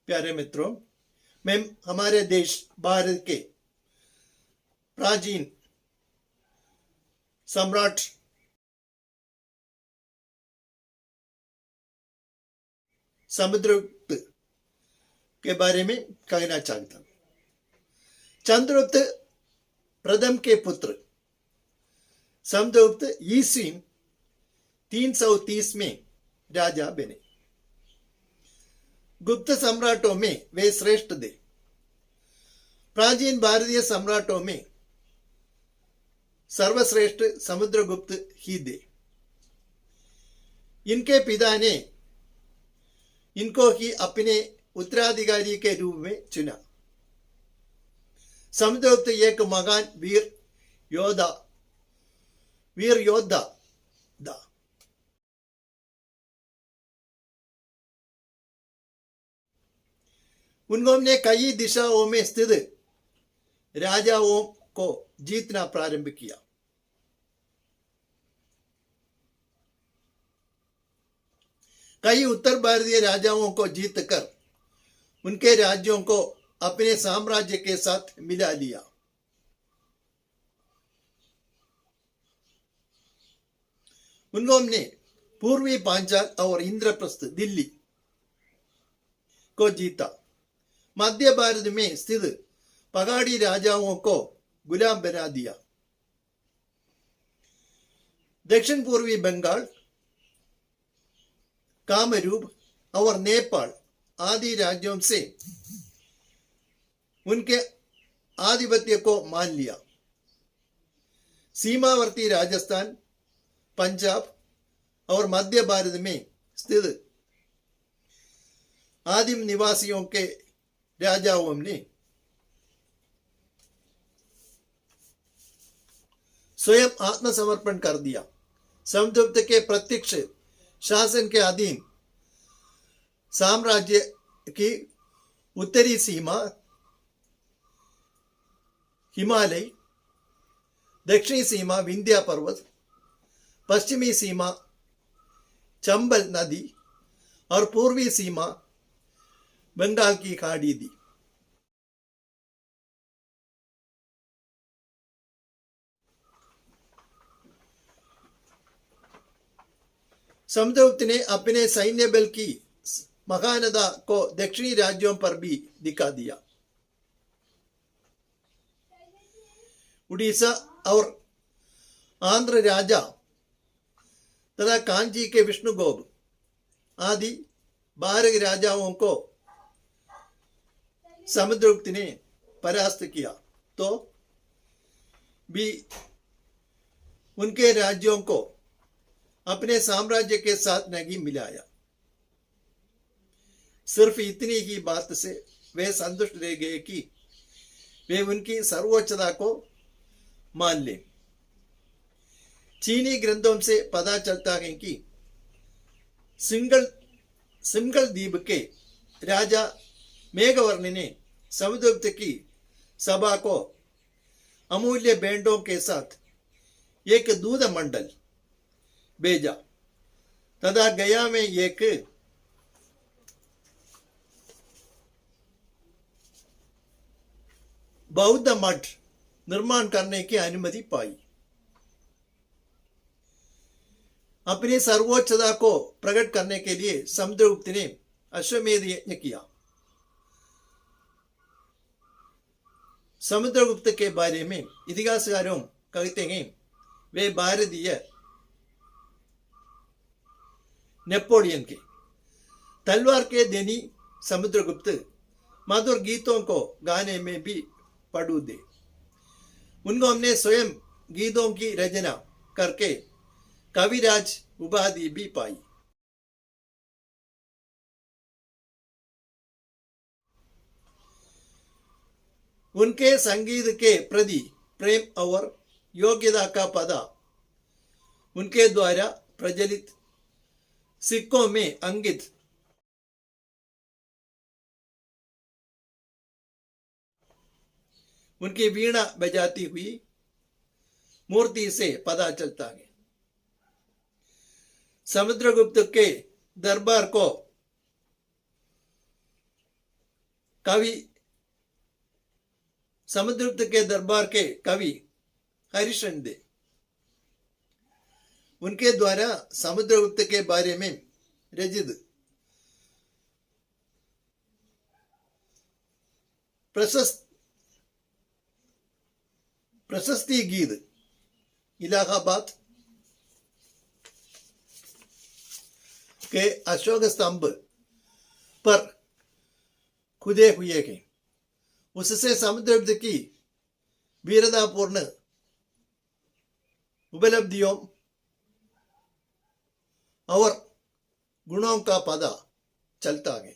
प्यारे मित्रों, मैं हमारे देश भारत के प्राचीन सम्राट समुद्रगुप्त के बारे में कहना चाहता हूँ। चंद्रगुप्त प्रथम के पुत्र समुद्रगुप्त ईस्वी 330 में राजा बने। गुप्त सम्राटों में वे श्रेष्ठ थे। प्राचीन भारतीय सम्राटों में सर्वश्रेष्ठ समुद्रगुप्त ही थे। इनके पिता ने इनको ही अपने उत्तराधिकारी के रूप में चुना। समुद्रगुप्त एक महान वीर योद्धा था। उन्होंने कई दिशाओं में स्थित राजाओं को जीतना प्रारंभ किया। कई उत्तर भारतीय राजाओं को जीतकर उनके राज्यों को अपने साम्राज्य के साथ मिला लिया। उन्होंने पूर्वी पांचाल और इंद्रप्रस्थ दिल्ली को जीता। मध्य भारत में स्थित पहाड़ी राजाओं को गुलाम बना दिया। दक्षिण पूर्वी बंगाल, कामरूप और नेपाल आदि राज्यों से उनके आधिपत्य को मान लिया। सीमावर्ती राजस्थान, पंजाब और मध्य भारत में स्थित आदिम निवासियों के राजाओं ने स्वयं आत्मसमर्पण कर दिया। समुद्रगुप्त के प्रत्यक्ष शासन के अधीन साम्राज्य की उत्तरी सीमा हिमालय, दक्षिणी सीमा विंध्य पर्वत, पश्चिमी सीमा चंबल नदी और पूर्वी सीमा बंगाल की खाड़ी थी। समुद्रगुप्त ने अपने सैन्य बल की महानता को दक्षिणी राज्यों पर भी दिखा दिया। उड़ीसा और आंध्र राजा तथा कांची के विष्णुगोप आदि 12 राजाओं को समुद्रगुप्त ने परास्त किया तो भी उनके राज्यों को अपने साम्राज्य के साथ नहीं मिलाया। सिर्फ इतनी ही बात से वे संतुष्ट रह गए कि वे उनकी सर्वोच्चता को मान ले। चीनी ग्रंथों से पता चलता है कि सिंगल द्वीप के राजा मेघवर्ण ने समुद्रगुप्त की सभा को अमूल्य बैंडों के साथ एक दूध मंडल भेजा तथा गया में एक बौद्ध मठ निर्माण करने की अनुमति पाई। अपनी सर्वोच्चता को प्रकट करने के लिए समुद्रगुप्त ने अश्वमेध यज्ञ किया। समुद्रगुप्त के बारे में इतिहासकारों कहते हैं वे भारतीय नेपोलियन के तलवार के धनी समुद्रगुप्त मधुर गीतों को गाने में भी पड़ू थे। उन्होंने स्वयं गीतों की रचना करके कविराज उपाधि भी पाई। उनके संगीत के प्रति प्रेम और योग्यता का पता उनके द्वारा प्रचलित सिक्कों में अंकित उनकी वीणा बजाती हुई मूर्ति से पता चलता है। समुद्रगुप्त के दरबार को कवि समुद्रगुप्त के दरबार के कवि हरिश्चंद्र थे। उनके द्वारा समुद्रगुप्त के बारे में रचित प्रशस्ति गीत इलाहाबाद के अशोक स्तंभ पर खुदे हुए हैं। उससे समुद्रगुप्त की वीरतापूर्ण उपलब्धियों और गुणों का पता चलता है।